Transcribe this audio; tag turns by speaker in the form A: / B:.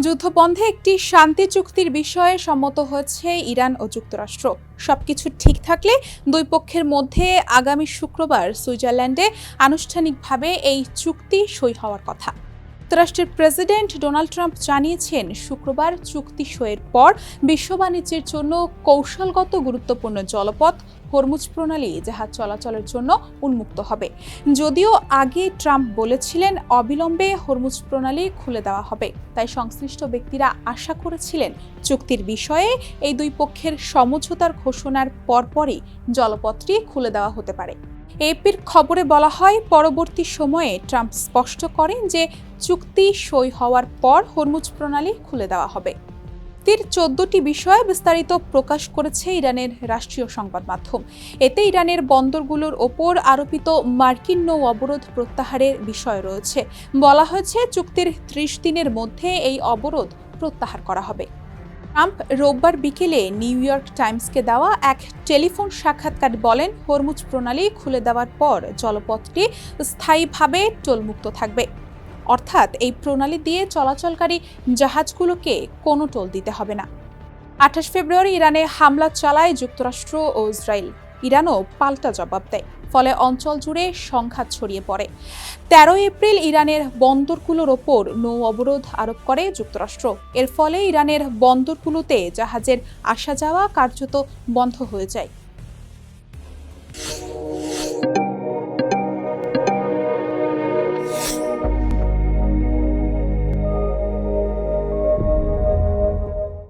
A: যুদ্ধবন্ধে একটি শান্তি চুক্তির বিষয়ে সম্মত হয়েছে ইরান ও যুক্তরাষ্ট্র। সবকিছু ঠিক থাকলে দুই পক্ষের মধ্যে আগামী শুক্রবার সুইজারল্যান্ডে আনুষ্ঠানিকভাবে এই চুক্তি সই হওয়ার কথা। যুক্তরাষ্ট্রের প্রেসিডেন্ট ডোনাল্ড ট্রাম্প জানিয়েছেন, শুক্রবার চুক্তি সইয়ের পর বিশ্ব বাণিজ্যের জন্য কৌশলগত গুরুত্বপূর্ণ জলপথ হরমুজ প্রণালী জাহাজ চলাচলের জন্য উন্মুক্ত হবে। যদিও আগে ট্রাম্প বলেছিলেন অবিলম্বে হরমুজ প্রণালী খুলে দেওয়া হবে, তাই সংশ্লিষ্ট ব্যক্তিরা আশা করেছিলেন চুক্তির বিষয়ে এই দুই পক্ষের সমঝোতার ঘোষণার পরপরই জলপথটি খুলে দেওয়া হতে পারে। এপির খবরে বলা হয়, পরবর্তী সময়ে ট্রাম্প স্পষ্ট করেন যে চুক্তি সই হওয়ার পর হরমুজ প্রণালী খুলে দেওয়া হবে। চুক্তির 14টি বিষয় বিস্তারিত প্রকাশ করেছে ইরানের রাষ্ট্রীয় সংবাদ মাধ্যম। এতে ইরানের বন্দরগুলোর ওপর আরোপিত মার্কিন নৌ অবরোধ প্রত্যাহারের বিষয় রয়েছে। বলা হয়েছে, চুক্তির 30 দিনের মধ্যে এই অবরোধ প্রত্যাহার করা হবে। ট্রাম্প রোববার বিকেলে নিউ ইয়র্ক টাইমসকে দেওয়া এক টেলিফোন সাক্ষাৎকারে বলেন, হরমুজ প্রণালী খুলে দেওয়ার পর জলপথটি স্থায়ীভাবে টোলমুক্ত থাকবে। অর্থাৎ এই প্রণালী দিয়ে চলাচলকারী জাহাজগুলোকে কোনো টোল দিতে হবে না। 28 ফেব্রুয়ারি ইরানে হামলা চালায় যুক্তরাষ্ট্র ও ইসরায়েল। ইরানও পাল্টা জবাব দেয়, ফলে অঞ্চল জুড়ে সংঘাত ছড়িয়ে পড়ে। 13 এপ্রিল ইরানের বন্দরগুলোর ওপর নৌ অবরোধ আরোপ করে যুক্তরাষ্ট্র। এর ফলে ইরানের বন্দরগুলোতে জাহাজের আসা যাওয়া কার্যত বন্ধ হয়ে যায়।